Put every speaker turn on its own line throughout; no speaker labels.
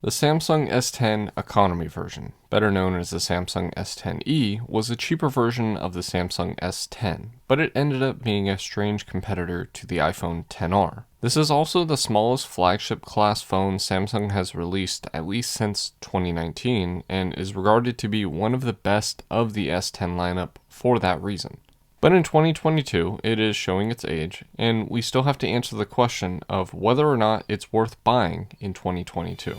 The Samsung S10 economy version, better known as the Samsung S10e, was a cheaper version of the Samsung S10, but it ended up being a strange competitor to the iPhone XR. This is also the smallest flagship class phone Samsung has released at least since 2019, and is regarded to be one of the best of the S10 lineup for that reason. But in 2022, it is showing its age, and we still have to answer the question of whether or not it's worth buying in 2022.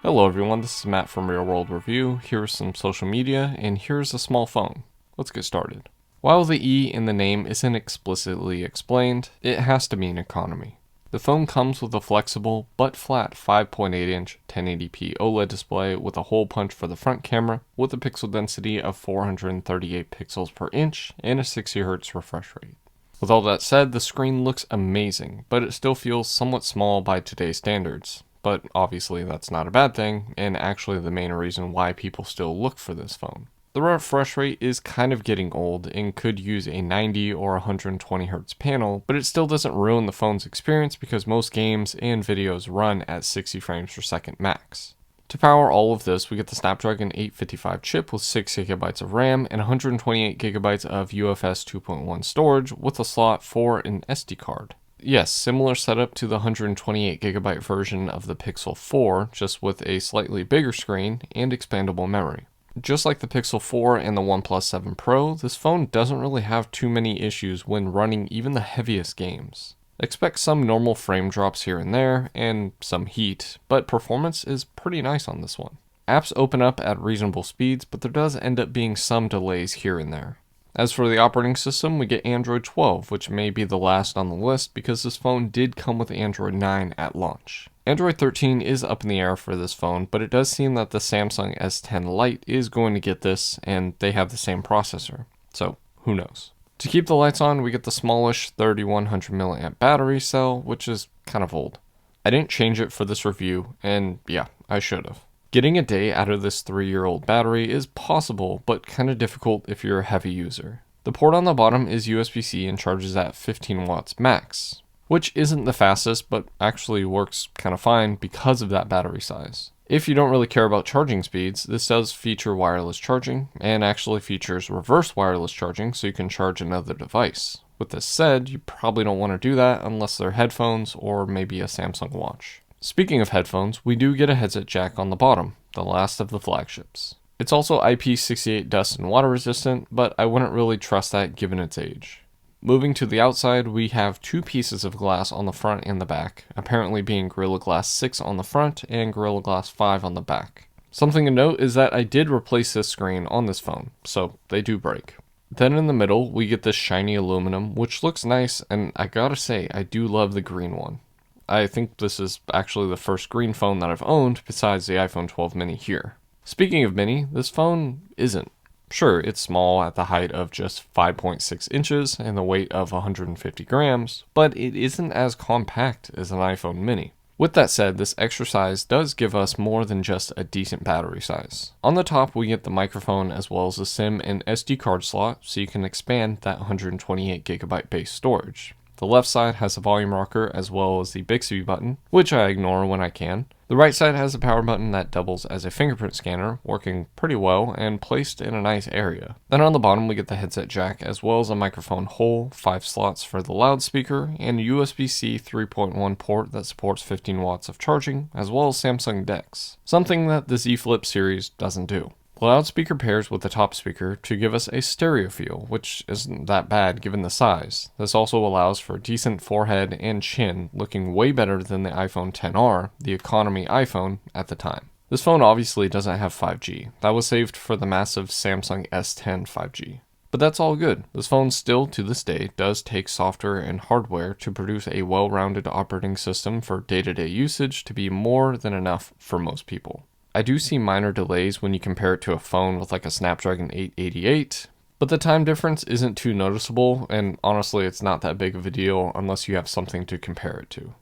Hello everyone, this is Matt from Real World Review. Here's some social media, and here's a small phone. Let's get started. While the E in the name isn't explicitly explained, it has to mean economy. The phone comes with a flexible but flat 5.8-inch 1080p OLED display with a hole punch for the front camera, with a pixel density of 438 pixels per inch and a 60Hz refresh rate. With all that said, the screen looks amazing, but it still feels somewhat small by today's standards. But obviously that's not a bad thing, and actually the main reason why people still look for this phone. The refresh rate is kind of getting old and could use a 90 or 120Hz panel, but it still doesn't ruin the phone's experience because most games and videos run at 60 frames per second max. To power all of this, we get the Snapdragon 855 chip with 6GB of RAM and 128GB of UFS 2.1 storage with a slot for an SD card. Yes, similar setup to the 128GB version of the Pixel 4, just with a slightly bigger screen and expandable memory. Just like the Pixel 4 and the OnePlus 7 Pro, this phone doesn't really have too many issues when running even the heaviest games. Expect some normal frame drops here and there, and some heat, but performance is pretty nice on this one. Apps open up at reasonable speeds, but there does end up being some delays here and there. As for the operating system, we get Android 12, which may be the last on the list because this phone did come with Android 9 at launch. Android 13 is up in the air for this phone, but it does seem that the Samsung S10 Lite is going to get this, and they have the same processor, so who knows. To keep the lights on, we get the smallish 3100mAh battery cell, which is kind of old. I didn't change it for this review, and yeah, I should have. Getting a day out of this 3-year-old battery is possible, but kind of difficult if you're a heavy user. The port on the bottom is USB-C and charges at 15 watts max, which isn't the fastest, but actually works kind of fine because of that battery size. If you don't really care about charging speeds, this does feature wireless charging, and actually features reverse wireless charging so you can charge another device. With this said, you probably don't want to do that unless they're headphones or maybe a Samsung watch. Speaking of headphones, we do get a headset jack on the bottom, the last of the flagships. It's also IP68 dust and water resistant, but I wouldn't really trust that given its age. Moving to the outside, we have two pieces of glass on the front and the back, apparently being Gorilla Glass 6 on the front and Gorilla Glass 5 on the back. Something to note is that I did replace this screen on this phone, so they do break. Then in the middle, we get this shiny aluminum, which looks nice, and I gotta say, I do love the green one. I think this is actually the first green phone that I've owned besides the iPhone 12 mini here. Speaking of mini, this phone isn't. Sure, it's small at the height of just 5.6 inches and the weight of 150 grams, but it isn't as compact as an iPhone mini. With that said, this extra size does give us more than just a decent battery size. On the top, we get the microphone as well as a SIM and SD card slot, so you can expand that 128GB base storage. The left side has a volume rocker as well as the Bixby button, which I ignore when I can. The right side has a power button that doubles as a fingerprint scanner, working pretty well and placed in a nice area. Then on the bottom we get the headset jack as well as a microphone hole, 5 slots for the loudspeaker, and a USB-C 3.1 port that supports 15 watts of charging, as well as Samsung DeX, something that the Z Flip series doesn't do. The loudspeaker pairs with the top speaker to give us a stereo feel, which isn't that bad given the size. This also allows for a decent forehead and chin, looking way better than the iPhone XR, the economy iPhone, at the time. This phone obviously doesn't have 5G. That was saved for the massive Samsung S10 5G. But that's all good. This phone still, to this day, does take software and hardware to produce a well-rounded operating system for day-to-day usage to be more than enough for most people. I do see minor delays when you compare it to a phone with like a Snapdragon 888, but the time difference isn't too noticeable, and honestly it's not that big of a deal unless you have something to compare it to.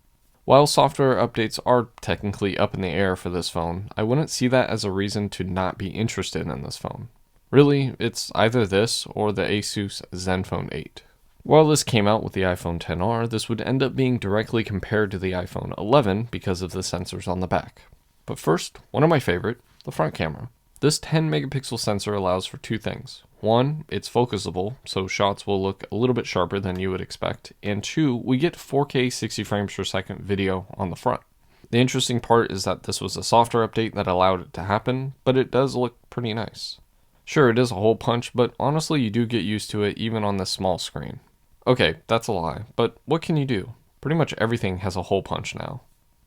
While software updates are technically up in the air for this phone, I wouldn't see that as a reason to not be interested in this phone. Really, it's either this or the Asus Zenfone 8. While this came out with the iPhone XR, this would end up being directly compared to the iPhone 11 because of the sensors on the back. But first, one of my favorite, the front camera. This 10 megapixel sensor allows for two things. One, it's focusable, so shots will look a little bit sharper than you would expect. And two, we get 4K 60 frames per second video on the front. The interesting part is that this was a software update that allowed it to happen, but it does look pretty nice. Sure, it is a hole punch, but honestly you do get used to it even on this small screen. Okay, that's a lie, but what can you do? Pretty much everything has a hole punch now.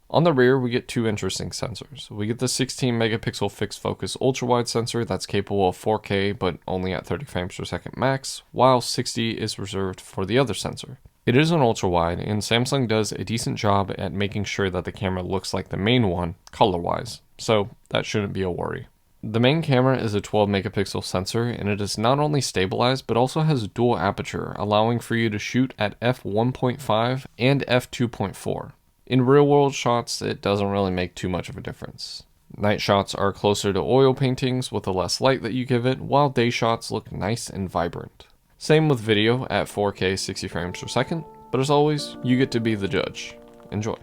On the rear, we get two interesting sensors. We get the 16 megapixel fixed focus ultra-wide sensor that's capable of 4K but only at 30 frames per second max, while 60 is reserved for the other sensor. It is an ultra-wide, and Samsung does a decent job at making sure that the camera looks like the main one, color-wise, so that shouldn't be a worry. The main camera is a 12 megapixel sensor, and it is not only stabilized but also has dual aperture, allowing for you to shoot at f1.5 and f2.4. In real world shots, it doesn't really make too much of a difference. Night shots are closer to oil paintings with the less light that you give it, while day shots look nice and vibrant. Same with video at 4K 60 frames per second, but as always, you get to be the judge. Enjoy.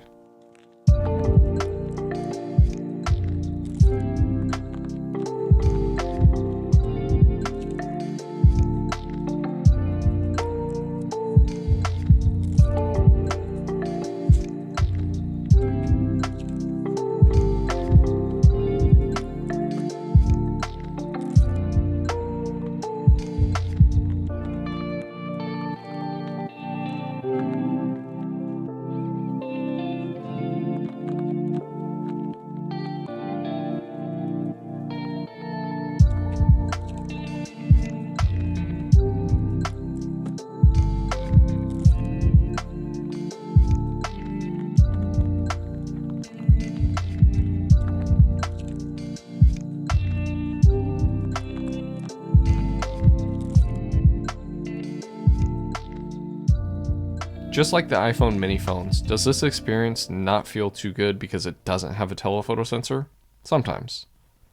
Just like the iPhone mini phones, does this experience not feel too good because it doesn't have a telephoto sensor? Sometimes.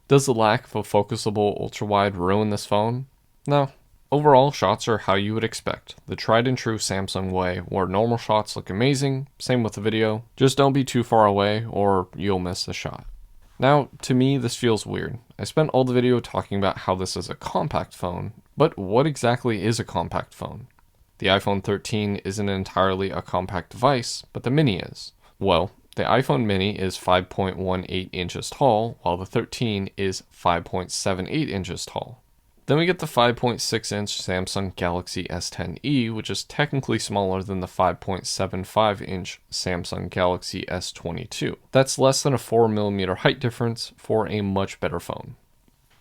Does the lack of a focusable ultra-wide ruin this phone? No. Overall, shots are how you would expect, the tried and true Samsung way, where normal shots look amazing, same with the video, just don't be too far away or you'll miss the shot. Now, to me, this feels weird. I spent all the video talking about how this is a compact phone, but what exactly is a compact phone? The iPhone 13 isn't entirely a compact device, but the mini is. Well, the iPhone mini is 5.18 inches tall, while the 13 is 5.78 inches tall. Then we get the 5.6-inch Samsung Galaxy S10e, which is technically smaller than the 5.75-inch Samsung Galaxy S22. That's less than a 4mm height difference for a much better phone.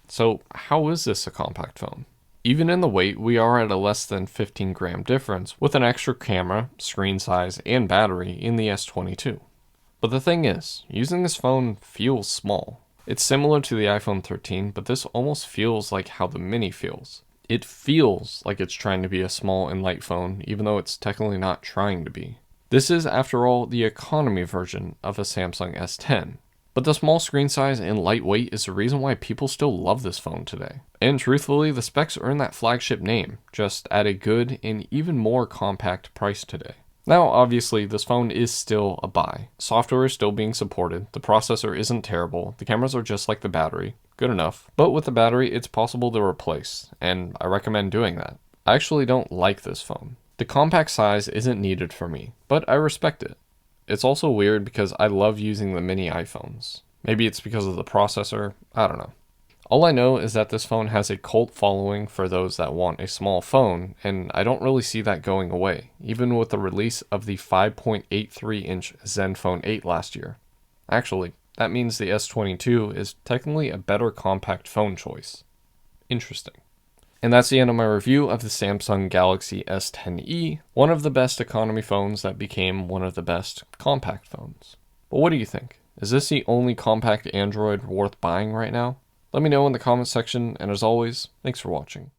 So how is this a compact phone? Even in the weight, we are at a less than 15-gram difference with an extra camera, screen size, and battery in the S22. But the thing is, using this phone feels small. It's similar to the iPhone 13, but this almost feels like how the mini feels. It feels like it's trying to be a small and light phone, even though it's technically not trying to be. This is, after all, the economy version of a Samsung S10. But the small screen size and lightweight is the reason why people still love this phone today. And truthfully, the specs earn that flagship name, just at a good and even more compact price today. Now, obviously, this phone is still a buy. Software is still being supported, the processor isn't terrible, the cameras are just like the battery, good enough. But with the battery, it's possible to replace, and I recommend doing that. I actually don't like this phone. The compact size isn't needed for me, but I respect it. It's also weird because I love using the mini iPhones. Maybe it's because of the processor, I don't know. All I know is that this phone has a cult following for those that want a small phone, and I don't really see that going away, even with the release of the 5.83-inch Zenfone 8 last year. Actually, that means the S22 is technically a better compact phone choice. Interesting. And that's the end of my review of the Samsung Galaxy S10e, one of the best economy phones that became one of the best compact phones. But what do you think? Is this the only compact Android worth buying right now? Let me know in the comments section, and as always, thanks for watching.